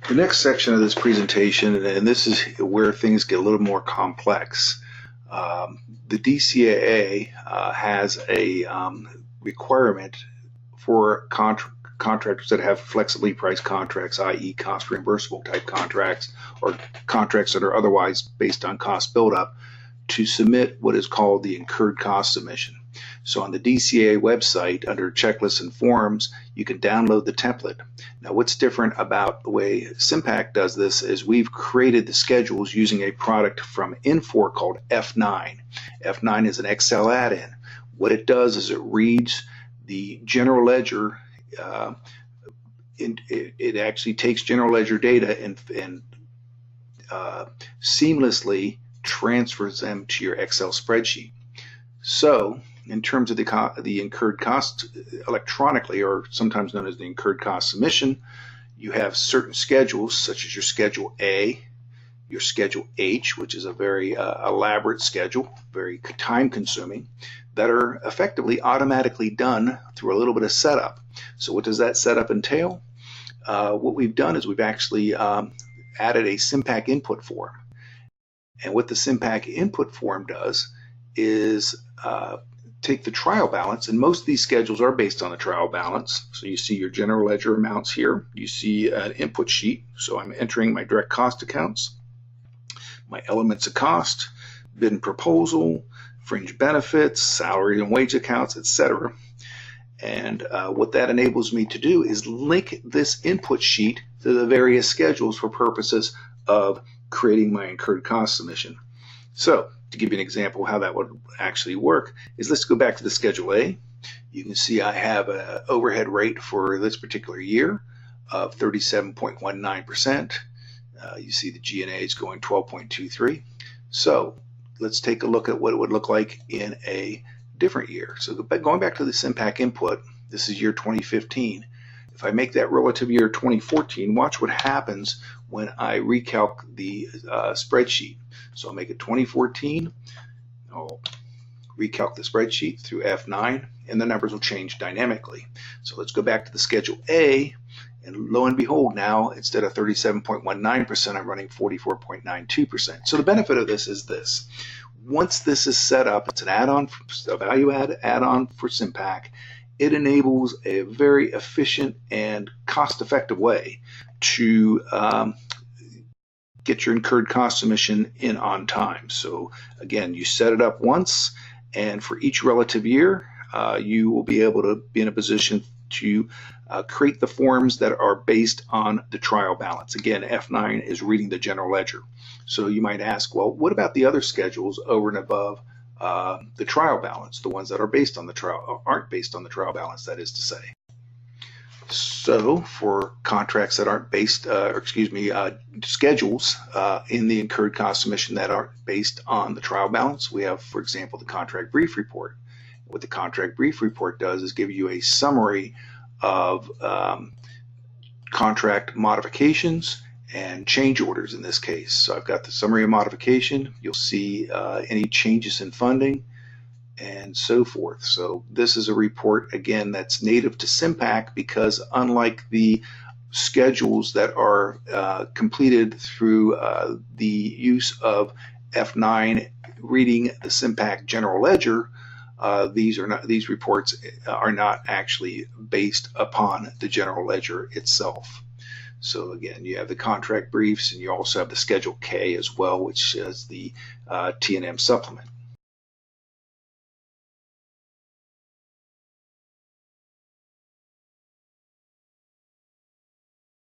The next section of this presentation, and this is where things get a little more complex. The DCAA has a requirement for contractors that have flexibly priced contracts, i.e. cost reimbursable type contracts, or contracts that are otherwise based on cost buildup, to submit what is called the incurred cost submission. So on the DCAA website, under checklists and forms, you can download the template. Now what's different about the way Sympaq does this is we've created the schedules using a product from Infor called F9. F9 is an Excel add-in. What it does is it reads the general ledger. It actually takes general ledger data and seamlessly transfers them to your Excel spreadsheet. So in terms of the incurred cost electronically, or sometimes known as the incurred cost submission, you have certain schedules such as your Schedule A, your Schedule H, which is a very elaborate schedule, very time consuming, that are effectively automatically done through a little bit of setup. So what does that setup entail? What we've done is we've actually added a Sympaq input form. And what the Sympaq input form does is take the trial balance, and most of these schedules are based on the trial balance. So you see your general ledger amounts here. You see an input sheet. So I'm entering my direct cost accounts, my elements of cost, bid and proposal, fringe benefits, salary and wage accounts, etc. And what that enables me to do is link this input sheet to the various schedules for purposes of creating my incurred cost submission. So to give you an example of how that would actually work is, let's go back to the Schedule A. You can see I have an overhead rate for this particular year of 37.19%. You see the G&A is going 12.23. So let's take a look at what it would look like in a different year. So going back to the Sympaq input, this is year 2015. If I make that relative year 2014, watch what happens when I recalc the spreadsheet. So I'll make it 2014, I'll recalc the spreadsheet through F9, and the numbers will change dynamically. So let's go back to the Schedule A, and lo and behold, now instead of 37.19%, I'm running 44.92%. So the benefit of this is this. Once this is set up, it's an add-on, a value-add add-on for Sympaq. It enables a very efficient and cost-effective way to get your incurred cost submission in on time. So again, you set it up once, and for each relative year, you will be able to be in a position to create the forms that are based on the trial balance. Again, F9 is reading the general ledger. So you might ask, well, what about the other schedules over and above the trial balance, the ones that are based on the trial, aren't based on the trial balance, that is to say? So for contracts that aren't based, schedules in the incurred cost submission that aren't based on the trial balance, we have, for example, the contract brief report. What the contract brief report does is give you a summary of contract modifications and change orders in this case. So I've got the summary of modification. You'll see any changes in funding and so forth. So this is a report, again, that's native to Sympaq, because unlike the schedules that are completed through the use of F9 reading the Sympaq general ledger, these reports are not actually based upon the general ledger itself. So again, you have the contract briefs, and you also have the Schedule K as well, which is the T&M supplement.